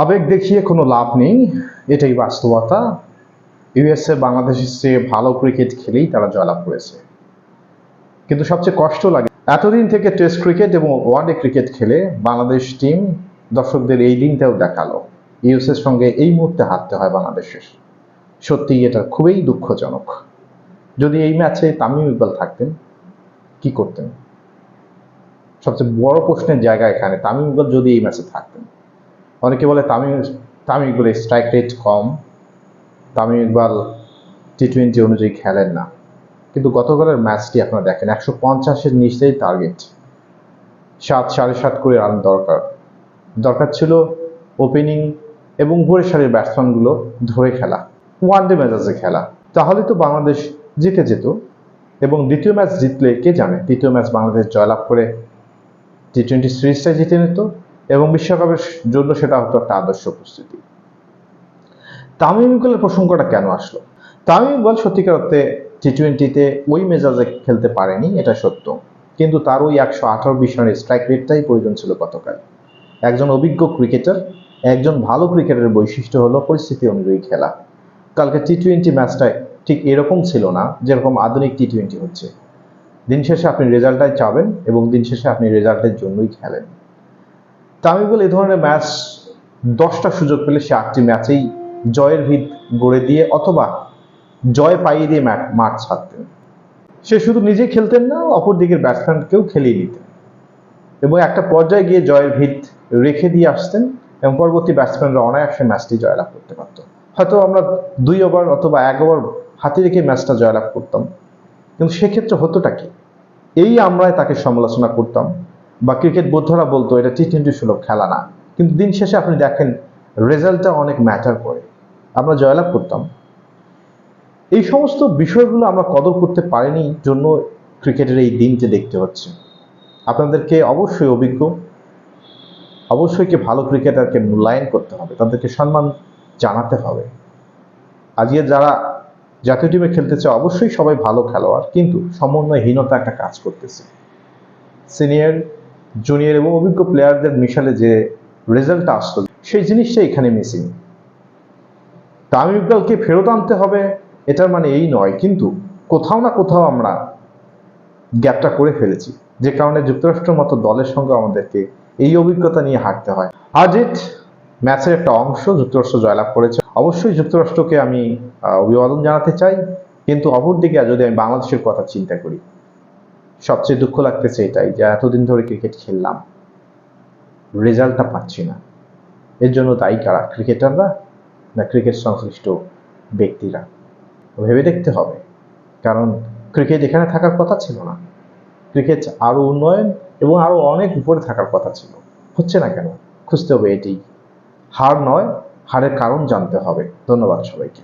আবেগ দেখিয়ে কোনো লাভ নেই, এটাই বাস্তবতা। ইউএসএ বাংলাদেশের চেয়ে ভালো ক্রিকেট খেলেই তারা জয়লাভ করেছে। কিন্তু সবচেয়ে কষ্ট লাগে, এতদিন থেকে টেস্ট ক্রিকেট এবং ওয়ানডে ক্রিকেট খেলে বাংলাদেশ টিম দর্শকদের এই দিনটাও দেখালো ইউএসএর সঙ্গে এই মুহূর্তে হারতে হয় বাংলাদেশের। সত্যিই এটা খুবই দুঃখজনক। যদি এই ম্যাচে তামিম ইকবাল থাকতেন, কি করতেন? সবচেয়ে বড় প্রশ্নের জায়গা এখানে, তামিম ইকবাল যদি এই ম্যাচে থাকতেন। অনেকে বলে তামিম ইকবালের স্ট্রাইক রেট কম, তামিম ইকবাল টি-20 অনুযায়ী খেলেন না। কিন্তু গতকালের ম্যাচটি আপনারা দেখেন, 150-এর নিচেই টার্গেট, 7-7.5 করে রান দরকার ছিল ওপেনিং এবং উপরের সারির ব্যাটসম্যানগুলো ধরে খেলা, ওয়ানডে মেজাজে খেলা। তাহলে তো বাংলাদেশ জিতে যেত, এবং দ্বিতীয় ম্যাচ জিতলে কে জানে তৃতীয় ম্যাচ বাংলাদেশ জয়লাভ করে টি-20 সিরিজটাই জিতে নিত, এবং বিশ্বকাপের জন্য সেটা হতো একটা আদর্শ প্রস্তুতি। তামিম ইকবালের প্রসঙ্গটা কেন আসলো? তামিম ইকবাল সত্যিকার অর্থে টি-20-তে ওই মেজাজে খেলতে পারেনি, এটা সত্য। কিন্তু তার ওই 118-20 রানের স্ট্রাইক রেটটাই প্রয়োজন ছিল গতকাল। একজন অভিজ্ঞ ক্রিকেটার, একজন ভালো ক্রিকেটারের বৈশিষ্ট্য হলো পরিস্থিতি অনুযায়ী খেলা। কালকে টি-20 ম্যাচটায় ঠিক এরকম ছিল না যেরকম আধুনিক টি-20 হচ্ছে। দিন শেষে আপনি রেজাল্টটাই চাবেন এবং দিন শেষে আপনি রেজাল্টের জন্যই খেলেন। তামিম ইকবাল এই ধরনের ম্যাচ 10টা সুযোগ পেলে সে 8টি ম্যাচেই জয়ের ভিত গড়ে দিয়ে অথবা জয় পাইয়ে দিয়ে মাঠ ছাড়তেন। সে শুধু নিজে খেলতেন না, অপর দিকের ব্যাটসম্যানকেও খেলিয়ে নিতেন, এবং একটা পর্যায়ে গিয়ে জয়ের ভিত রেখে দিয়ে আসতেন, এবং পরবর্তী ব্যাটসম্যানরা অনায়াসে ম্যাচটি জয়লাভ করতে পারত। হয়তো আমরা 2 ওভার অথবা 1 ওভার হাতে রেখে ম্যাচটা জয়লাভ করতাম, কিন্তু সেক্ষেত্রে হতোটা কি? এই আমরাই তাকে সমালোচনা করতাম, বা ক্রিকেট বোদ্ধরা বলতো এটা টি-20 সুলভ খেলা না। কিন্তু দিন শেষে আপনি দেখেন রেজাল্টটা অনেক ম্যাটার করে, আমরা জয়লাভ করতাম। এই সমস্ত বিষয়গুলো আমরা কদর করতে পারিনি জন্য ক্রিকেটের এই দিনটি দেখতে হচ্ছে। আপনাদেরকে অবশ্যই অবশ্যই ভালো ক্রিকেটারকে মূল্যায়ন করতে হবে, তাদেরকে সম্মান জানাতে হবে। আজকে যারা জাতীয় টিমে খেলতে চায় অবশ্যই সবাই ভালো খেলোয়াড়, কিন্তু সমন্বয়হীনতা একটা কাজ করতেছে। সিনিয়র, জুনিয়র এবং অভিজ্ঞ প্লেয়ারদের মিশালে যে রেজাল্টটা আসতো, সেই জিনিসটা এখানে মিসিং। তামিম ইকবালকে ফেরত আনতে হবে এটার মানে এই নয়, কিন্তু কোথাও না কোথাও আমরা গ্যাপটা করে ফেলেছি, যে কারণে যুক্তরাষ্ট্রের মতো দলের সঙ্গে আমাদেরকে এই অভিজ্ঞতা নিয়ে হাঁটতে হয়। আজ ম্যাচের একটা অংশ, যুক্তরাষ্ট্র জয়লাভ করেছে, অবশ্যই যুক্তরাষ্ট্রকে আমি অভিবাদন জানাতে চাই। কিন্তু অপরদিকে যদি আমি বাংলাদেশের কথা চিন্তা করি, সবচেয়ে দুঃখ লাগতেছে এটাই যে এতদিন ধরে ক্রিকেট খেললাম, রেজাল্টটা পাচ্ছি না। এর জন্য দায়ী কারা? ক্রিকেটাররা না ক্রিকেট সংশ্লিষ্ট ব্যক্তিরা? ভেবে দেখতে হবে, কারণ ক্রিকেট এখানে থাকার কথা ছিল না। ক্রিকেট আরো উন্নয়ন এবং আরো অনেক উপরে থাকার কথা ছিল, হচ্ছে না কেন? খুঁজতে হবে এটি। হার নয়, হারের কারণ জানতে হবে। ধন্যবাদ সবাইকে।